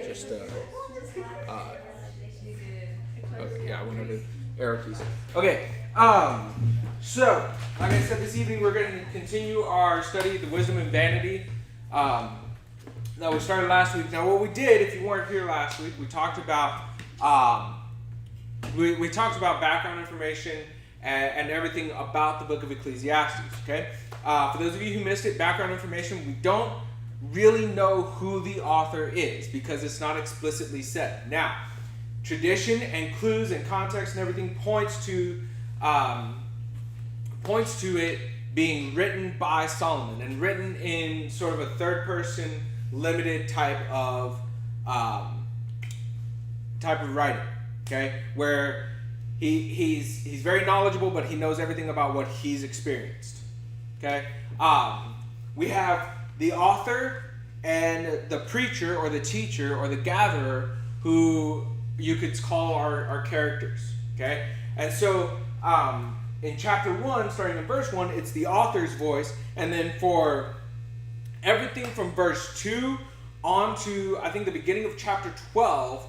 just okay, yeah, I went under arrow keys. Okay, so like I said, this evening we're going to continue our study of the wisdom and vanity that we started last week. Now, what we did, if you weren't here last week, we talked about we talked about background information and everything about the book of Ecclesiastes. Okay, for those of you who missed it, background information, we don't really know who the author is because it's not explicitly said. Now, tradition and clues and context and everything points to it being written by Solomon and written in sort of a third-person limited type of writing. Okay, where he's very knowledgeable, but he knows everything about what he's experienced. Okay, we have the author and the preacher or the teacher or the gatherer who you could call our characters. Okay, and so in chapter 1, starting in verse 1, it's the author's voice, and then for everything from verse 2 on to I think the beginning of chapter 12,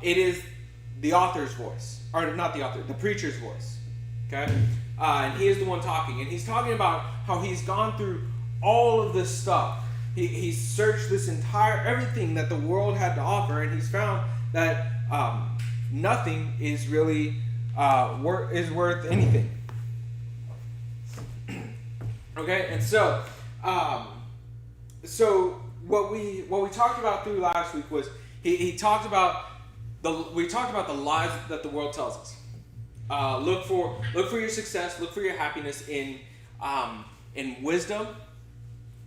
it is the author's voice, or not the author, the preacher's voice. Okay, and he is the one talking, and he's talking about how he's gone through all of this stuff. He's searched this entire everything that the world had to offer, and he's found that nothing is really worth anything. Okay, and so what we talked about through last week was we talked about the lies that the world tells us. Look for your success, look for your happiness in wisdom.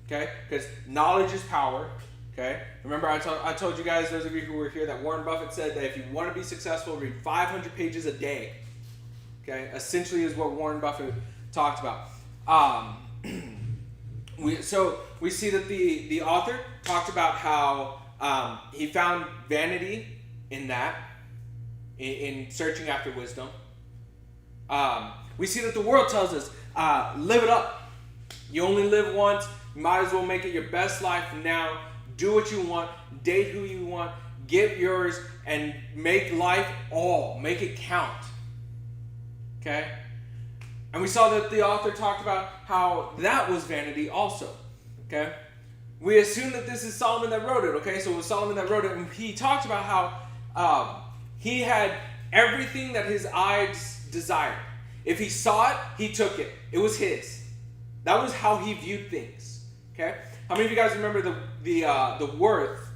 Okay, because knowledge is power. Okay, remember I told you guys, those of you who were here, that Warren Buffett said that if you want to be successful, read 500 pages a day. Okay, essentially is what Warren Buffett talked about. We see that the author talked about how he found vanity in that, in searching after wisdom. We see that the world tells us, live it up. You only live once. You might as well make it your best life now. Do what you want. Date who you want. Get yours and make life make it count. Okay? And we saw that the author talked about how that was vanity also. Okay? We assume that this is Solomon that wrote it. Okay? So it was Solomon that wrote it. And he talked about how he had everything that his eyes desired. If he saw it, he took it. It was his. That was how he viewed things. Okay? How many of you guys remember the worth,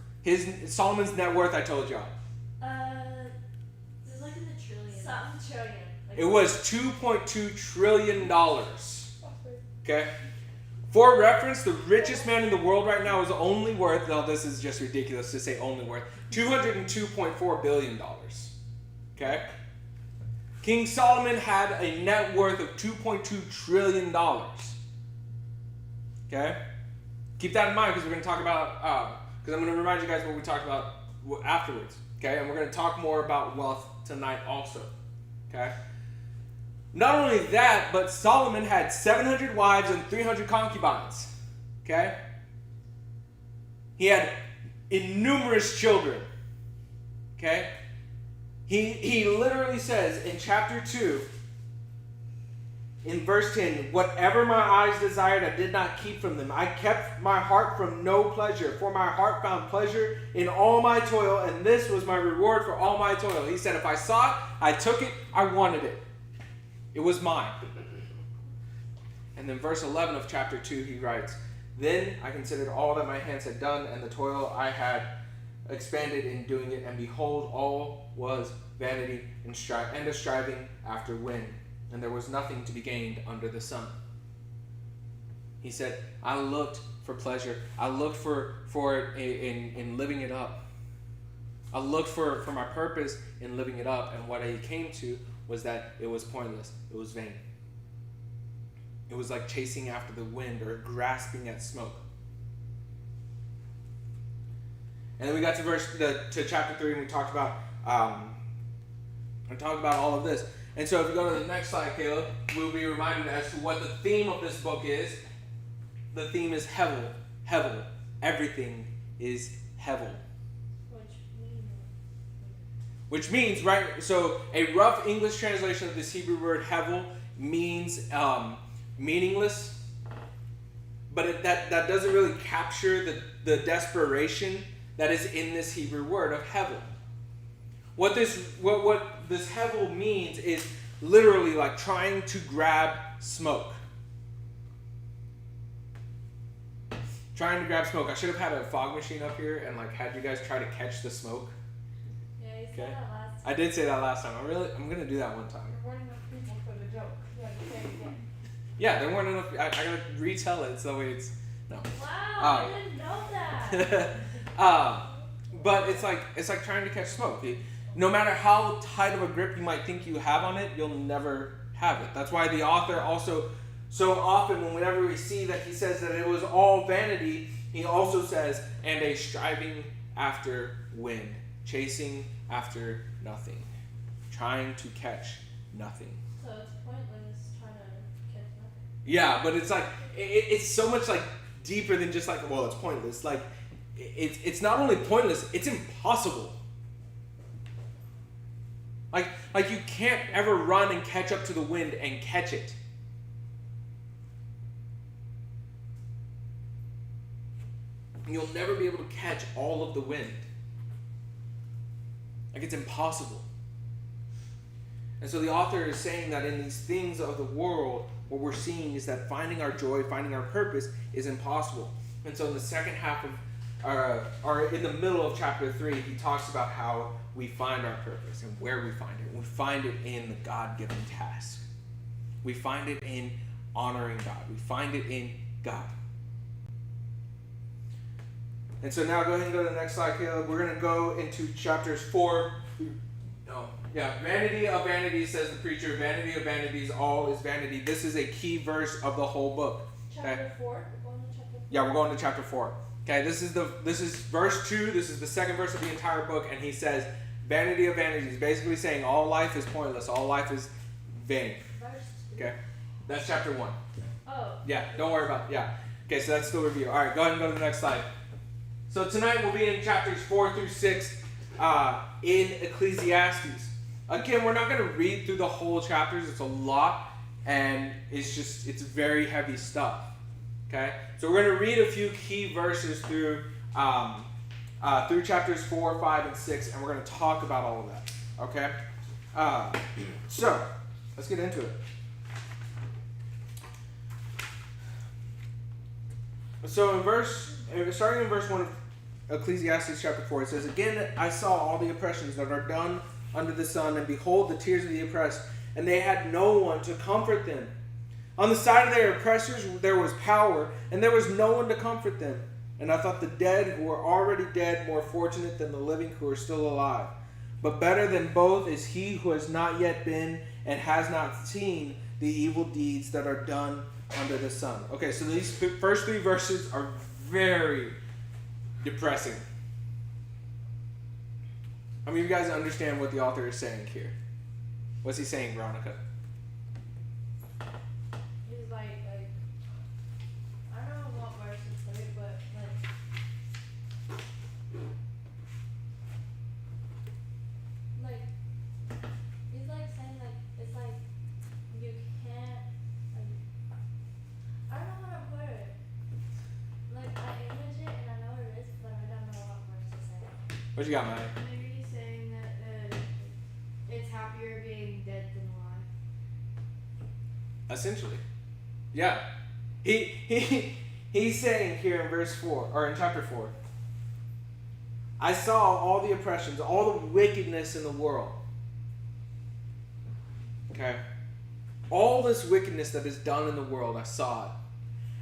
Solomon's net worth I told y'all? It was like in the trillion. Something trillion. It was $2.2 trillion. Okay? For reference, the richest man in the world right now is only worth, no, this is just ridiculous to say only worth, $202.4 billion. Okay? King Solomon had a net worth of $2.2 trillion. Okay? Keep that in mind because we're going to talk about, because I'm going to remind you guys what we talked about afterwards. Okay? And we're going to talk more about wealth tonight also. Okay? Not only that, but Solomon had 700 wives and 300 concubines. Okay? He had innumerous children. Okay? He literally says in chapter 2, in verse 10, whatever my eyes desired, I did not keep from them. I kept my heart from no pleasure, for my heart found pleasure in all my toil, and this was my reward for all my toil. He said, if I saw it, I took it, I wanted it. It was mine. And then verse 11 of chapter 2, he writes, then I considered all that my hands had done, and the toil I had expanded in doing it, and behold, all was vanity and a striving after wind. And there was nothing to be gained under the sun. He said, I looked for pleasure. I looked for it in living it up. I looked for my purpose in living it up. And what I came to was that it was pointless. It was vain. It was like chasing after the wind or grasping at smoke. And then we got to chapter 3 and we talked about all of this. And so if you go to the next slide, Caleb, we'll be reminded as to what the theme of this book is. The theme is Hevel. Hevel. Everything is Hevel. which means, right, so a rough English translation of this Hebrew word hevel means meaningless, but that doesn't really capture the desperation that is in this Hebrew word of hevel. What this hevel means is literally like trying to grab smoke. Trying to grab smoke. I should have had a fog machine up here and like had you guys try to catch the smoke. Yeah, you said that last time. I did say that last time. I'm gonna do that one time. There weren't enough people for the joke. You had to say it again. Yeah, there weren't enough. I gotta retell it so it's no. Wow, I didn't know that. But it's like trying to catch smoke. No matter how tight of a grip you might think you have on it, you'll never have it. That's why the author also, so often whenever we see that he says that it was all vanity, he also says, and a striving after wind, chasing after nothing, trying to catch nothing. So it's pointless trying to catch nothing. Yeah, but it's like, it's so much like deeper than just like, well, it's pointless. Like, it's not only pointless, it's impossible. Like you can't ever run and catch up to the wind and catch it. You'll never be able to catch all of the wind. Like it's impossible. And so the author is saying that in these things of the world, what we're seeing is that finding our joy, finding our purpose is impossible. And so in the second half of, or in the middle of chapter 3, he talks about how we find our purpose and where we find it. We find it in the God-given task. We find it in honoring God. We find it in God. And so now go ahead and go to the next slide, Caleb. We're going to go into chapters 4. Vanity of vanities, says the preacher. Vanity of vanities, all is vanity. This is a key verse of the whole book. Chapter 4? We're going to chapter 4? Yeah, we're going to chapter 4. Okay, this is verse 2. This is the second verse of the entire book, and he says, vanity of vanities, basically saying all life is pointless. All life is vain. Verse 2. Okay, that's chapter 1. Oh. Yeah, don't worry about it. Yeah. Okay, so that's the review. All right, go ahead and go to the next slide. So tonight we'll be in chapters 4 through 6 in Ecclesiastes. Again, we're not going to read through the whole chapters. It's a lot, and it's very heavy stuff. Okay, so we're going to read a few key verses through chapters 4, 5, and 6, and we're going to talk about all of that. Okay, so let's get into it. So starting in verse 1 of Ecclesiastes chapter 4, it says, "Again I saw all the oppressions that are done under the sun, and behold the tears of the oppressed, and they had no one to comfort them. On the side of their oppressors there was power, and there was no one to comfort them. And I thought the dead who are already dead more fortunate than the living who are still alive. But better than both is he who has not yet been and has not seen the evil deeds that are done under the sun." Okay, so these first 3 verses are very depressing. How many of you guys understand what the author is saying here? What's he saying, Veronica? He's like, I don't know what verse it's like, but like, he's like saying like, it's like, you can't, like, I don't know how to put it. Like, I image it and I know what it is, but I don't know what verse to say. What you got, Maya? Maybe he's saying that it's happier being dead than alive. Essentially. Yeah. He's saying here in verse 4, or in chapter 4, I saw all the oppressions, all the wickedness in the world. Okay? All this wickedness that is done in the world, I saw it.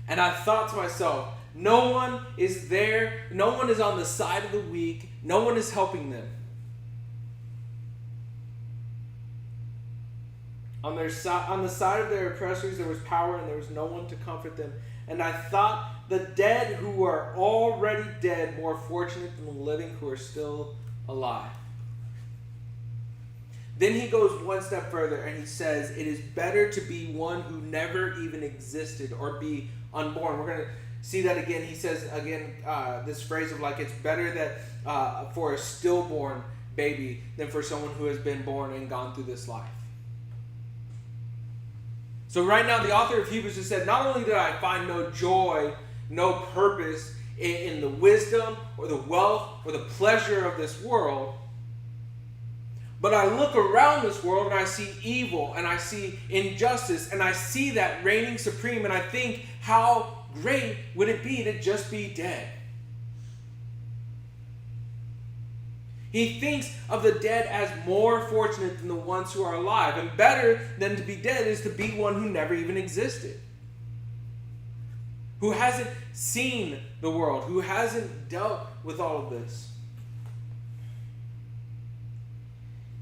And I thought to myself, no one is there, no one is on the side of the weak, no one is helping them. On the side of their oppressors there was power, and there was no one to comfort them. And I thought the dead who are already dead more fortunate than the living who are still alive. Then he goes one step further and he says, it is better to be one who never even existed or be unborn. We're going to see that again. He says again this phrase of like, it's better that for a stillborn baby than for someone who has been born and gone through this life. So right now, the author of Hebrews has said, not only did I find no joy, no purpose in the wisdom or the wealth or the pleasure of this world, but I look around this world and I see evil and I see injustice and I see that reigning supreme, and I think, how great would it be to just be dead? He thinks of the dead as more fortunate than the ones who are alive, and better than to be dead is to be one who never even existed, who hasn't seen the world, who hasn't dealt with all of this.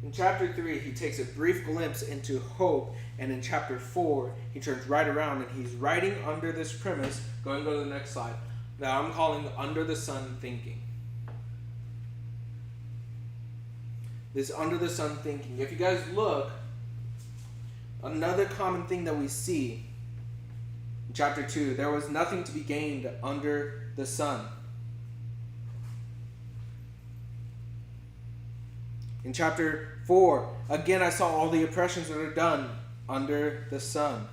In chapter 3, he takes a brief glimpse into hope, and in chapter 4, he turns right around and he's writing under this premise, go to the next slide, that I'm calling under the sun thinking. This under the sun thinking. If you guys look, another common thing that we see in chapter 2, there was nothing to be gained under the sun. In chapter 4, again I saw all the oppressions that are done under the sun.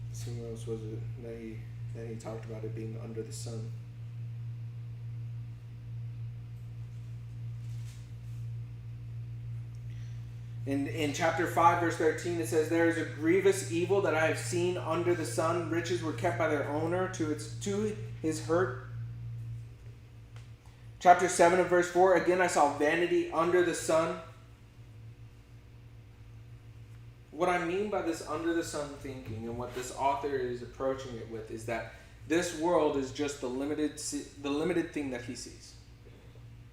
Let's see, what else was it that he talked about it being under the sun? In chapter 5, verse 13, it says, there is a grievous evil that I have seen under the sun. Riches were kept by their owner to his hurt. Chapter 7 of verse 4, again I saw vanity under the sun. What I mean by this under the sun thinking, and what this author is approaching it with, is that this world is just the limited thing that he sees.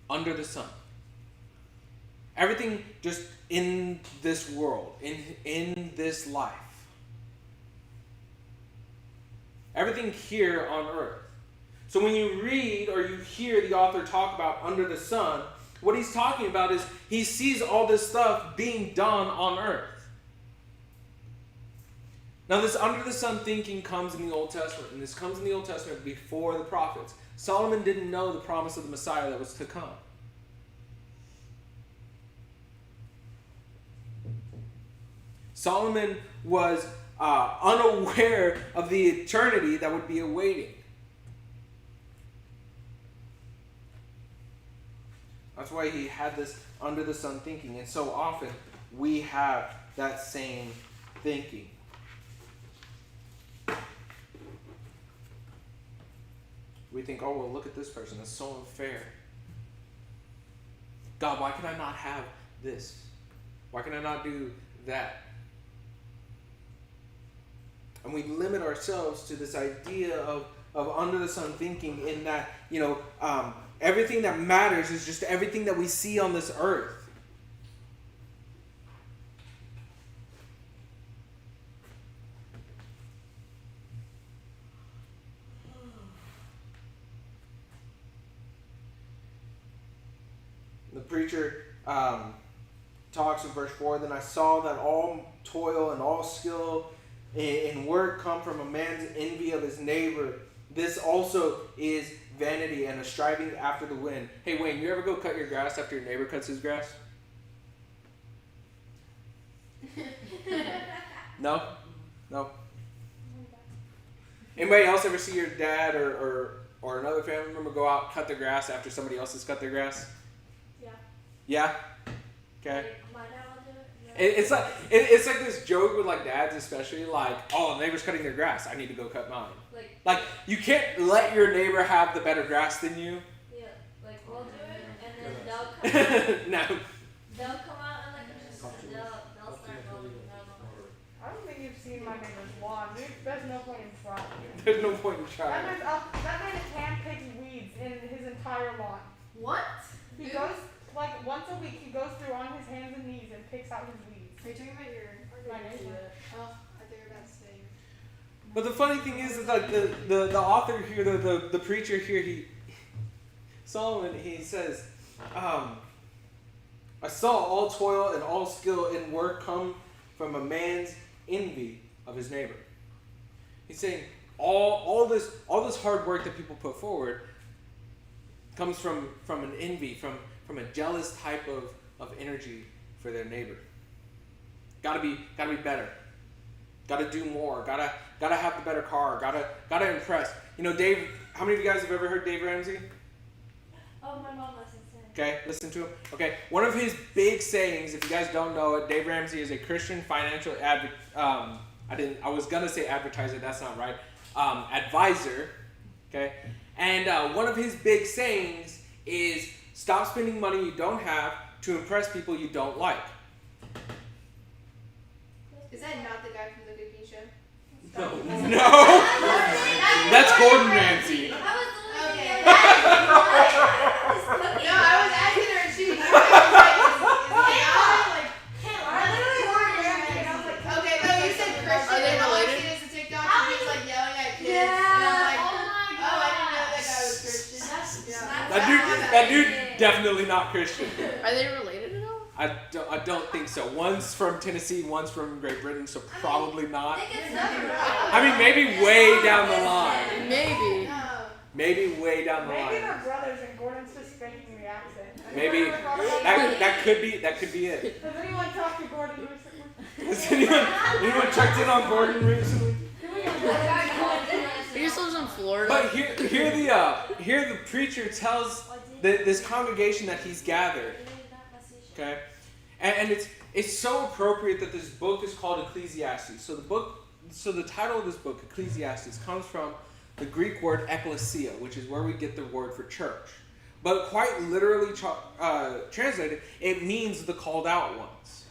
Under the sun. Everything just in this world, in this life. Everything here on earth. So when you read or you hear the author talk about under the sun, what he's talking about is he sees all this stuff being done on earth. Now this under the sun thinking comes in the Old Testament, and this comes in the Old Testament before the prophets. Solomon didn't know the promise of the Messiah that was to come. Solomon was unaware of the eternity that would be awaiting. That's why he had this under the sun thinking. And so often we have that same thinking. We think, oh, well, look at this person. That's so unfair. God, why can I not have this? Why can I not do that? And we limit ourselves to this idea of under the sun thinking, in that, everything that matters is just everything that we see on this earth. The preacher talks in verse 4, then I saw that all toil and all skill in work come from a man's envy of his neighbor. This also is vanity and a striving after the wind. Hey, Wayne, you ever go cut your grass after your neighbor cuts his grass? No? Anybody else ever see your dad or another family member go out, cut their grass after somebody else has cut their grass? Yeah. Yeah? Okay. My dad will do it. Yeah. It's like this joke with like dads, especially, like, oh, the neighbor's cutting their grass, I need to go cut mine. Like you can't let your neighbor have the better grass than you. Yeah, like we'll do it, and then they'll come out. No. They'll come out and they'll start mowing. I don't think you've seen my neighbor's lawn. There's no point in trying. There's no point in trying. That man hand-picks weeds in his entire lawn. What? He goes, like, once a week, he goes through on his hands and knees and picks out his weeds. Are you talking about your neighbor? Oh, I thought you were about to say. But the funny thing is like the author here, the preacher here, Solomon, he says, I saw all toil and all skill in work come from a man's envy of his neighbor. He's saying all this hard work that people put forward comes from an envy, from a jealous type of energy for their neighbor. Gotta be better. Gotta do more. Gotta have the better car. Gotta impress. You know, Dave. How many of you guys have ever heard Dave Ramsey? Oh, my mom listens to him. Okay, listen to him. Okay, one of his big sayings, if you guys don't know it, Dave Ramsey is a Christian financial I was gonna say advertiser. That's not right. Advisor. Okay, and one of his big sayings is stop spending money you don't have to impress people you don't like. Is that not the guy from the Cooking Show? No. That's Gordon Ramsay. I was literally Okay. cooking. No, I was asking her and she was like, okay, no, you said Christian. Are they and all I related? seen is a TikTok and he was like yelling at kids. And I'm like, oh, I didn't know that guy was Christian. That dude definitely not Christian. Are they related at all? I don't think so. One's from Tennessee, one's from Great Britain, so probably not. I mean, maybe way down the line. Maybe. No. Maybe way down the Maybe line. they're brothers and Gordon's just faking the accent. Maybe that could be it. Has anyone talked to Gordon recently? Has anyone checked in on Gordon recently? He just lives in Florida. But here the preacher tells this congregation that he's gathered. Okay, and it's so appropriate that this book is called Ecclesiastes. So the title of this book, Ecclesiastes, comes from the Greek word ekklesia, which is where we get the word for church. But quite literally translated, it means the called out ones.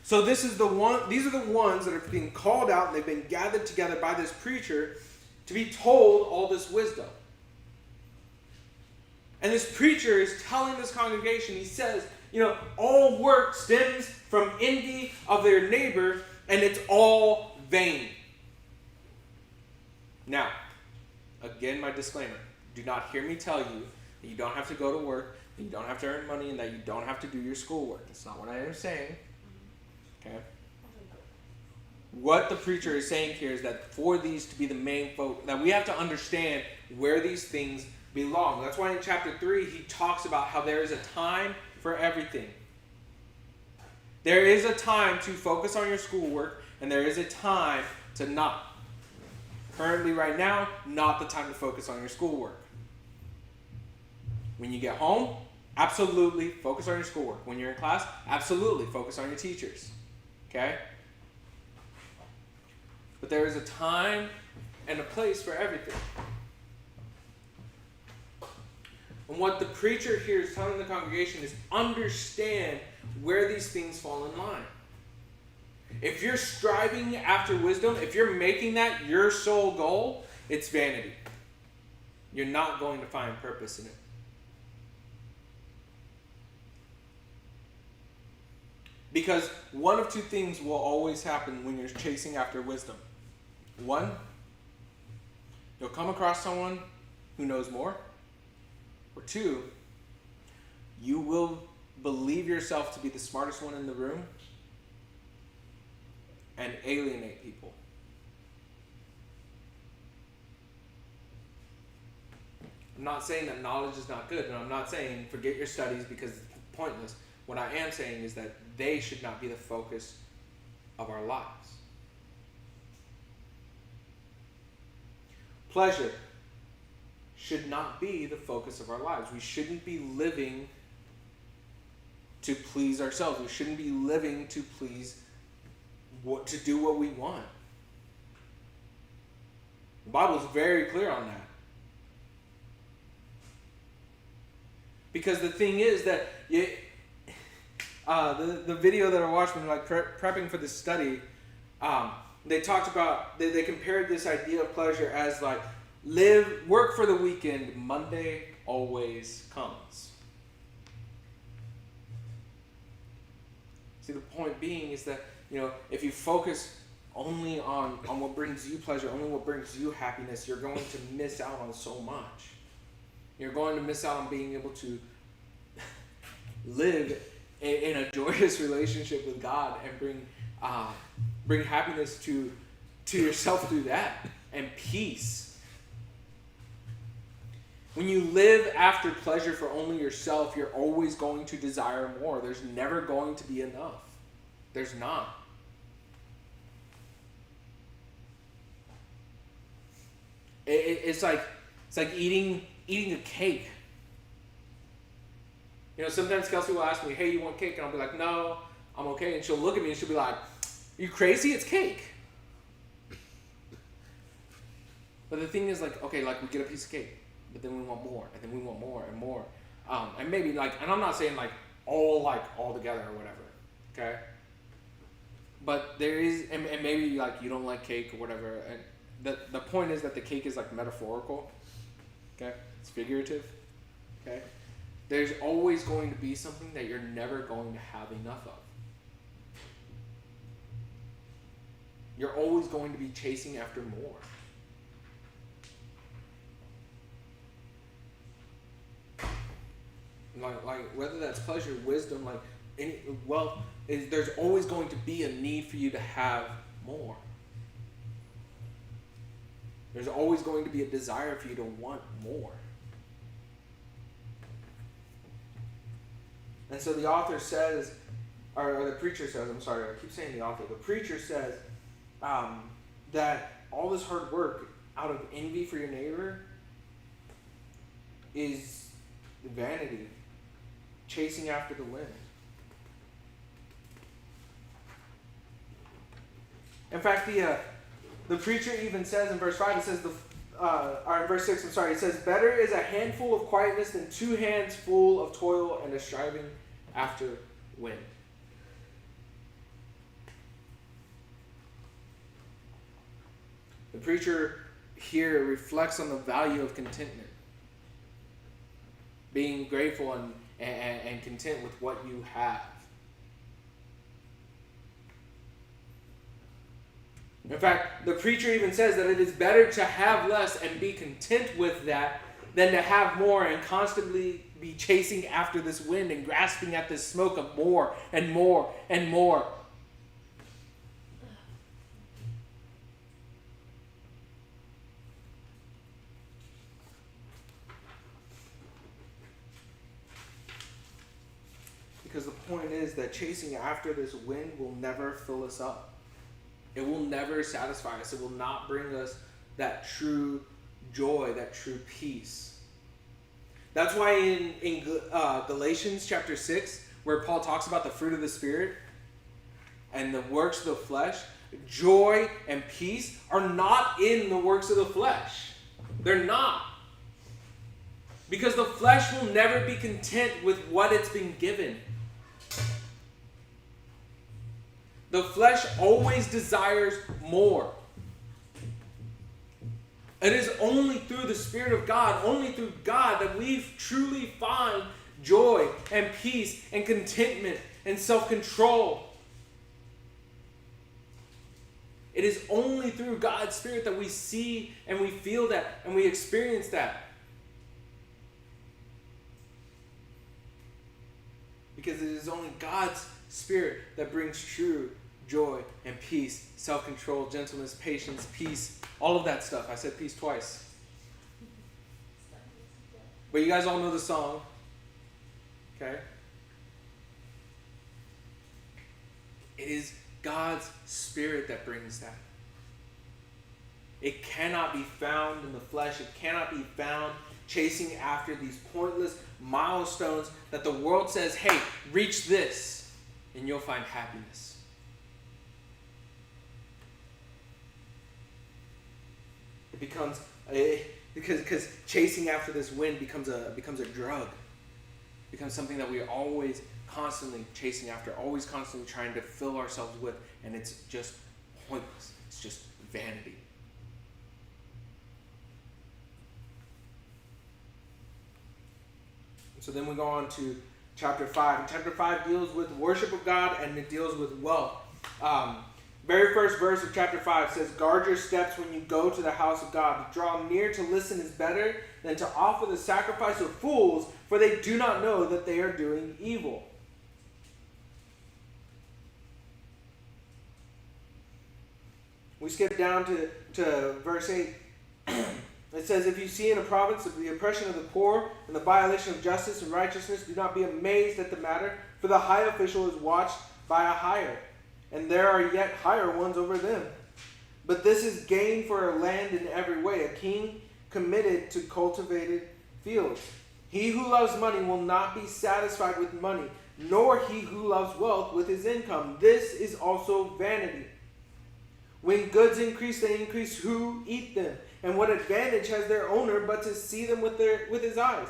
So these are the ones that are being called out, and they've been gathered together by this preacher to be told all this wisdom. And this preacher is telling this congregation, he says, all work stems from envy of their neighbor, and it's all vain. Now, again, my disclaimer. Do not hear me tell you that you don't have to go to work, that you don't have to earn money, and that you don't have to do your schoolwork. That's not what I am saying. Okay? What the preacher is saying here is that for these to be the main focus, that we have to understand where these things belong. That's why in chapter 3, he talks about how there is a time for everything. There is a time to focus on your schoolwork, and there is a time to not. Currently, right now, not the time to focus on your schoolwork. When you get home, absolutely focus on your schoolwork. When you're in class, absolutely focus on your teachers. Okay? But there is a time and a place for everything. And what the preacher here is telling the congregation is understand where these things fall in line. If you're striving after wisdom, if you're making that your sole goal, it's vanity. You're not going to find purpose in it. Because one of two things will always happen when you're chasing after wisdom. One, you'll come across someone who knows more. Or two, you will believe yourself to be the smartest one in the room and alienate people. I'm not saying that knowledge is not good, and I'm not saying forget your studies because it's pointless. What I am saying is that they should not be the focus of our lives. Pleasure should not be the focus of our lives. We shouldn't be living to please ourselves. We shouldn't be living to do what we want. The Bible is very clear on that. Because the thing is that the video that I watched when prepping for this study, they talked about, they compared this idea of pleasure as work for the weekend, Monday always comes. See, the point being is that, if you focus only on what brings you pleasure, only what brings you happiness, you're going to miss out on so much. You're going to miss out on being able to live in a joyous relationship with God and bring happiness to yourself through that. and peace. When you live after pleasure for only yourself, you're always going to desire more. There's never going to be enough. There's not. It's like eating a cake. You know, sometimes Kelsey will ask me, "Hey, you want cake?" And I'll be like, "No, I'm okay." And she'll look at me and she'll be like, "Are you crazy? It's cake." But the thing is, like, okay, like we get a piece of cake, but then we want more, and then we want more and more, and maybe like, and I'm not saying like all together or whatever, okay. But there is, and maybe like you don't like cake or whatever, and the point is that the cake is like metaphorical, okay? It's figurative, okay? There's always going to be something that you're never going to have enough of. You're always going to be chasing after more. Like whether that's pleasure, wisdom, like any wealth, there's always going to be a need for you to have more. There's always going to be a desire for you to want more. And so the author says, or the preacher says, I'm sorry, I keep saying the author. The preacher says that all this hard work out of envy for your neighbor is vanity, chasing after the wind. In fact, the preacher even says in verse 5, it says, or in verse 6, I'm sorry, it says, "Better is a handful of quietness than 2 hands full of toil and a striving after wind." The preacher here reflects on the value of contentment. Being grateful and content with what you have. In fact, the preacher even says that it is better to have less and be content with that than to have more and constantly be chasing after this wind and grasping at this smoke of more and more and more. Because the point is that chasing after this wind will never fill us up. It will never satisfy us. It will not bring us that true joy, that true peace. That's why in Galatians chapter 6, where Paul talks about the fruit of the Spirit and the works of the flesh, joy and peace are not in the works of the flesh. They're not. Because the flesh will never be content with what it's been given. The flesh always desires more. It is only through the Spirit of God, only through God, that we truly find joy and peace and contentment and self-control. It is only through God's Spirit that we see and we feel that and we experience that. Because it is only God's Spirit that brings true joy and peace, self-control, gentleness, patience, peace, all of that stuff. I said peace twice. But you guys all know the song. Okay? It is God's Spirit that brings that. It cannot be found in the flesh. It cannot be found chasing after these pointless milestones that the world says, "Hey, reach this and you'll find happiness." It becomes because chasing after this wind becomes a drug. It becomes something that we are always constantly chasing after, always constantly trying to fill ourselves with, and it's just pointless. It's just vanity. So then we go on to chapter 5. And chapter 5 deals with worship of God, and it deals with wealth. Very first verse of chapter 5 says, "Guard your steps when you go to the house of God. To draw near to listen is better than to offer the sacrifice of fools, for they do not know that they are doing evil." We skip down to to verse 8. It says, if you see in a province the oppression of the poor and the violation of justice and righteousness, do not be amazed at the matter, for the high official is watched by a higher, and there are yet higher ones over them. But this is gain for a land in every way, a king committed to cultivated fields. He who loves money will not be satisfied with money, nor he who loves wealth with his income. This is also vanity. When goods increase, they increase who eat them. And what advantage has their owner but to see them with his eyes?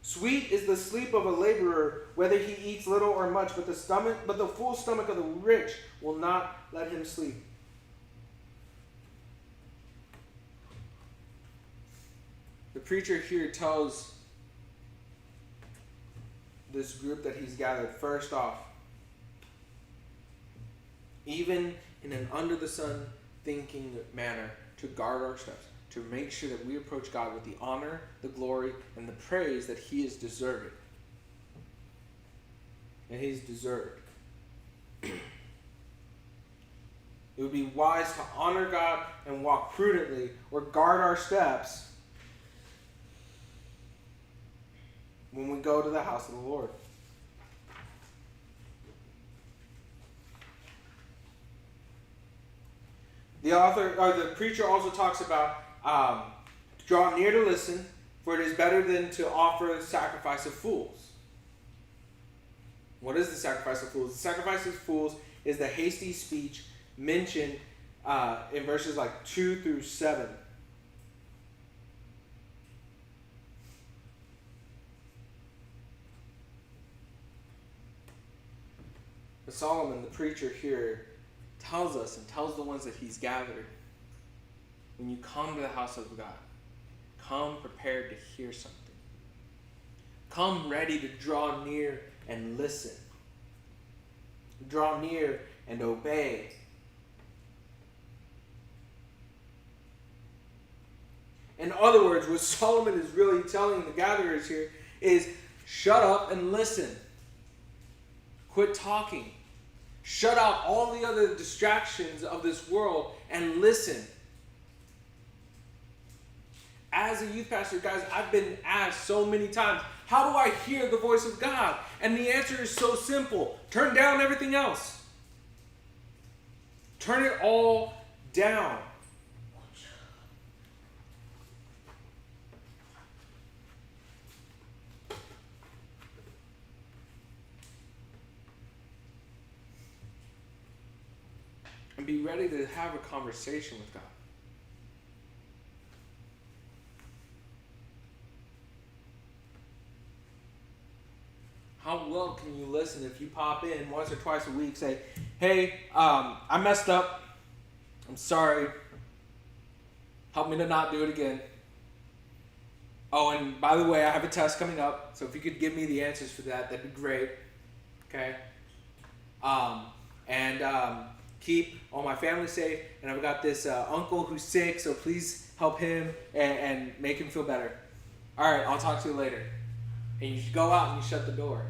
Sweet is the sleep of a laborer, whether he eats little or much, but the full stomach of the rich will not let him sleep. The preacher here tells this group that he's gathered, first off, even in an under the sun thinking manner, to guard our steps, to make sure that we approach God with the honor, the glory, and the praise that he is deserved. And he's deserved. It would be wise to honor God and walk prudently, or guard our steps when we go to the house of the Lord. The preacher also talks about draw near to listen, for it is better than to offer the sacrifice of fools. What is the sacrifice of fools? The sacrifice of fools is the hasty speech mentioned in verses like 2 through 7. But Solomon, the preacher here, tells us and tells the ones that he's gathered, when you come to the house of God, come prepared to hear something. Come ready to draw near and listen. Draw near and obey. In other words, what Solomon is really telling the gatherers here is shut up and listen. Quit talking. Shut out all the other distractions of this world and listen. As a youth pastor, guys, I've been asked so many times, how do I hear the voice of God? And the answer is so simple. Turn down everything else. Turn it all down. And be ready to have a conversation with God. How well can you listen if you pop in once or twice a week, say, hey, I messed up. I'm sorry. Help me to not do it again. Oh, and by the way, I have a test coming up, so if you could give me the answers for that, that'd be great. Okay? Keep all my family safe, and I've got this uncle who's sick, so please help him and make him feel better. All right, I'll talk to you later. And you go out and you shut the door.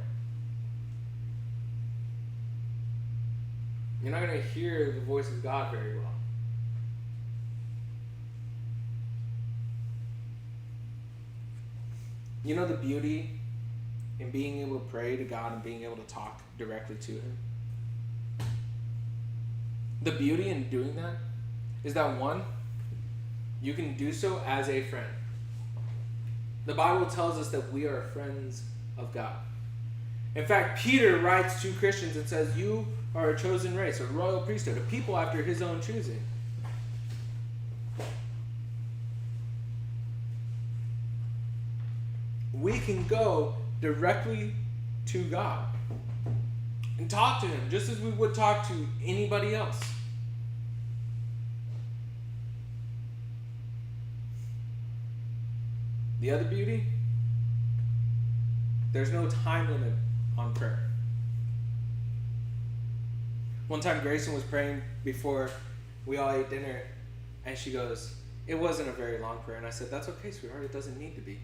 You're not going to hear the voice of God very well. You know the beauty in being able to pray to God and being able to talk directly to Him? The beauty in doing that is that, one, you can do so as a friend. The Bible tells us that we are friends of God. In fact, Peter writes to Christians and says, you are a chosen race, a royal priesthood, a people after His own choosing. We can go directly to God and talk to Him just as we would talk to anybody else. The other beauty, there's no time limit on prayer. One time Grayson was praying before we all ate dinner, and she goes, it wasn't a very long prayer. And I said, that's okay, sweetheart, it doesn't need to be.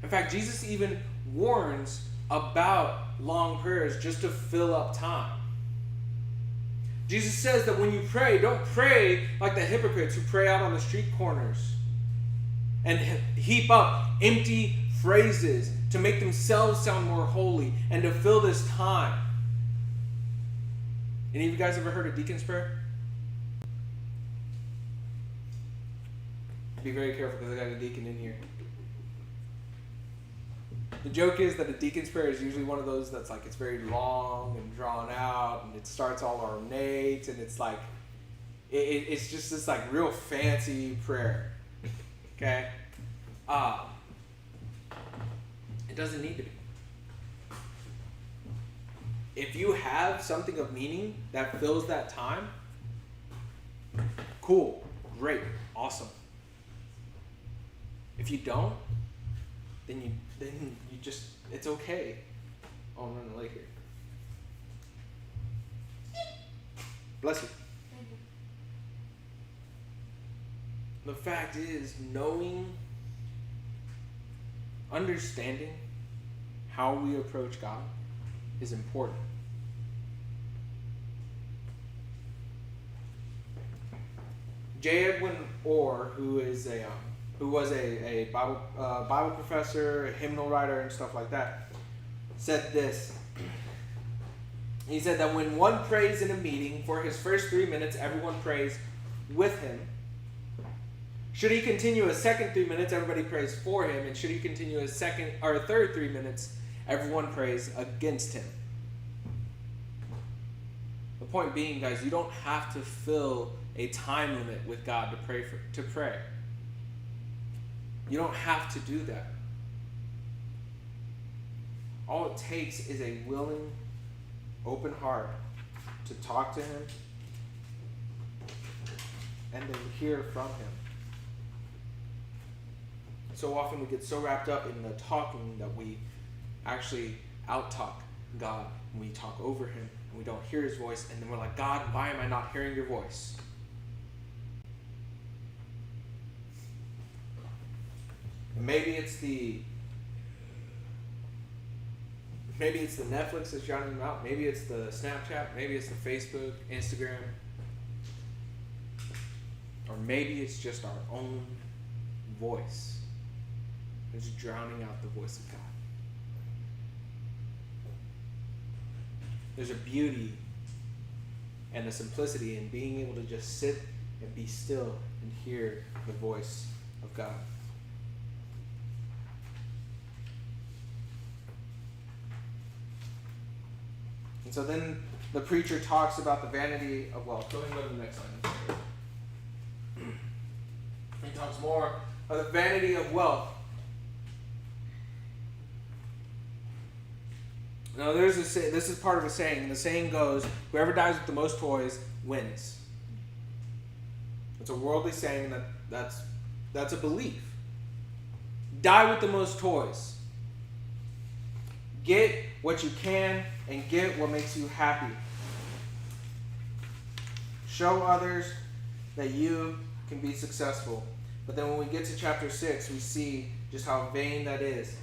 In fact, Jesus even warns about long prayers just to fill up time. Jesus says that when you pray, don't pray like the hypocrites who pray out on the street corners and heap up empty phrases to make themselves sound more holy and to fill this time. Any of you guys ever heard of Deacon's prayer? Be very careful because I got a deacon in here. The joke is that a deacon's prayer is usually one of those that's like, it's very long and drawn out, and it starts all ornate, and it's like, it's just this like real fancy prayer. Okay? It doesn't need to be. If you have something of meaning that fills that time, cool, great, awesome. If you don't, then you just, it's okay. Oh, I'm running late here. Bless you. The fact is, understanding how we approach God is important. J. Edwin Orr, who was a Bible professor, a hymnal writer, and stuff like that, said this. He said that when one prays in a meeting, for his first 3 minutes, everyone prays with him. Should he continue a second 3 minutes, everybody prays for him, and should he continue a third 3 minutes, everyone prays against him. The point being, guys, you don't have to fill a time limit with God to pray. You don't have to do that. All it takes is a willing, open heart to talk to him and then hear from him. So often we get so wrapped up in the talking that we actually out-talk God. We talk over him and we don't hear his voice, and then we're like, God, why am I not hearing your voice? Maybe it's the Netflix that's drowning them out. Maybe it's the Snapchat. Maybe it's the Facebook, Instagram. Or maybe it's just our own voice that's drowning out the voice of God. There's a beauty and a simplicity in being able to just sit and be still and hear the voice of God. And so then the preacher talks about the vanity of wealth. Go ahead and go to the next slide. He talks more of the vanity of wealth. Now, this is part of a saying, and the saying goes, whoever dies with the most toys wins. It's a worldly saying, that's a belief. Die with the most toys. Get what you can and get what makes you happy. Show others that you can be successful. But then when we get to chapter 6, we see just how vain that is.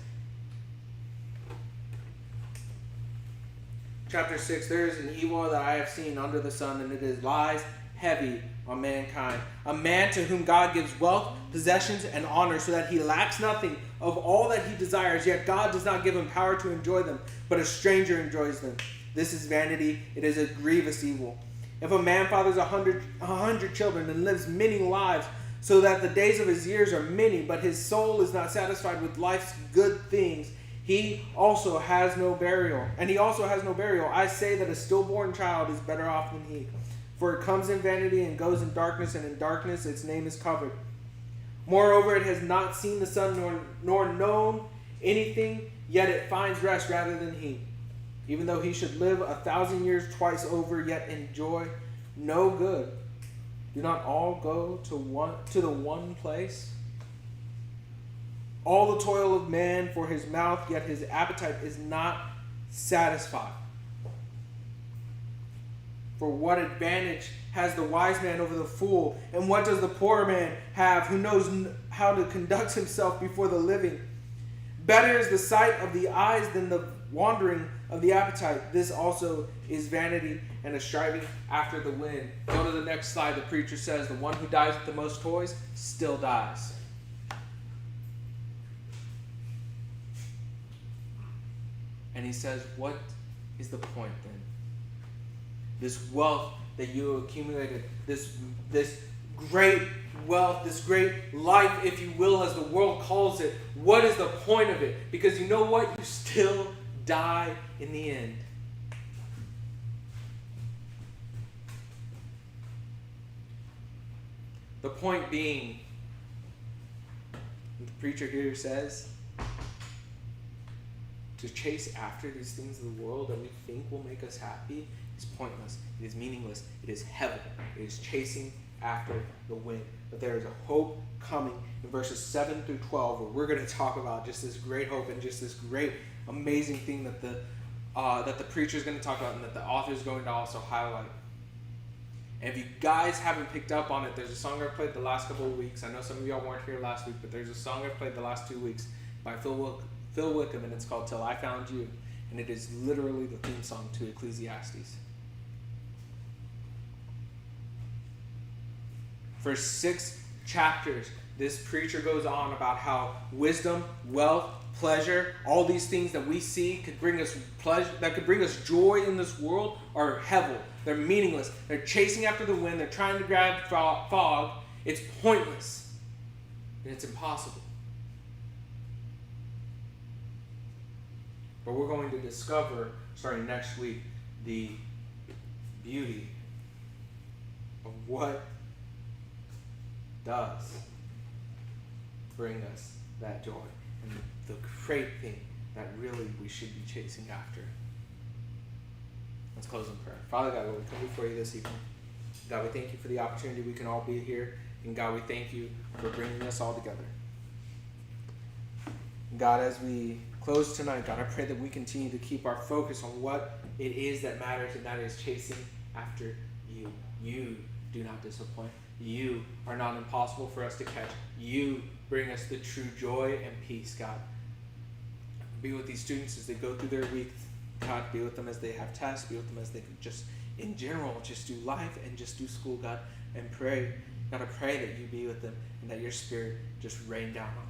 Chapter 6, there is an evil that I have seen under the sun, and it lies heavy on mankind. A man to whom God gives wealth, possessions, and honor, so that he lacks nothing of all that he desires, yet God does not give him power to enjoy them, but a stranger enjoys them. This is vanity. It is a grievous evil. If a man fathers 100 children and lives many lives, so that the days of his years are many, but his soul is not satisfied with life's good things, he also has no burial. And he also has no burial. I say that a stillborn child is better off than he. For it comes in vanity and goes in darkness, and in darkness its name is covered. Moreover, it has not seen the sun nor known anything, yet it finds rest rather than he. Even though he should live 1,000 years twice over, yet enjoy no good. Do not all go to the one place? All the toil of man for his mouth, yet his appetite is not satisfied. For what advantage has the wise man over the fool? And what does the poor man have who knows how to conduct himself before the living? Better is the sight of the eyes than the wandering of the appetite. This also is vanity and a striving after the wind. Go to the next slide. The preacher says, the one who dies with the most toys still dies. And he says, what is the point then? This wealth that you accumulated, this great wealth, this great life, if you will, as the world calls it, what is the point of it? Because you know what? You still die in the end. The point being, the preacher here says, to chase after these things of the world that we think will make us happy is pointless. It is meaningless. It is heaven. It is chasing after the wind. But there is a hope coming in verses 7 through 12 where we're going to talk about just this great hope and just this great, amazing thing that the preacher is going to talk about and that the author is going to also highlight. And if you guys haven't picked up on it, there's a song I've played the last couple of weeks. I know some of y'all weren't here last week, but there's a song I've played the last 2 weeks by Phil Wickham, and it's called Till I Found You. And it is literally the theme song to Ecclesiastes. For 6 chapters, this preacher goes on about how wisdom, wealth, pleasure, all these things that we see could bring us pleasure, that could bring us joy in this world, are hevel. They're meaningless. They're chasing after the wind. They're trying to grab fog. It's pointless. And it's impossible. But we're going to discover, starting next week, the beauty of what does bring us that joy. And the great thing that really we should be chasing after. Let's close in prayer. Father God, Lord, we come before you this evening. God, we thank you for the opportunity we can all be here. And God, we thank you for bringing us all together. God, as we close tonight, God, I pray that we continue to keep our focus on what it is that matters, and that is chasing after you. You do not disappoint. You are not impossible for us to catch. You bring us the true joy and peace, God. Be with these students as they go through their week. God, be with them as they have tests. Be with them as they just, in general, just do life and just do school, God. And pray, God, I pray that you be with them and that your Spirit just rain down on them.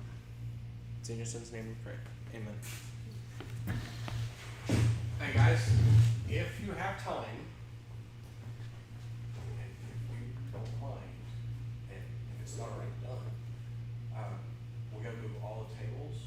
It's in your Son's name we pray. Amen. Hey guys, if you have time, and if you don't mind, and if it's not already done, we're going to move all the tables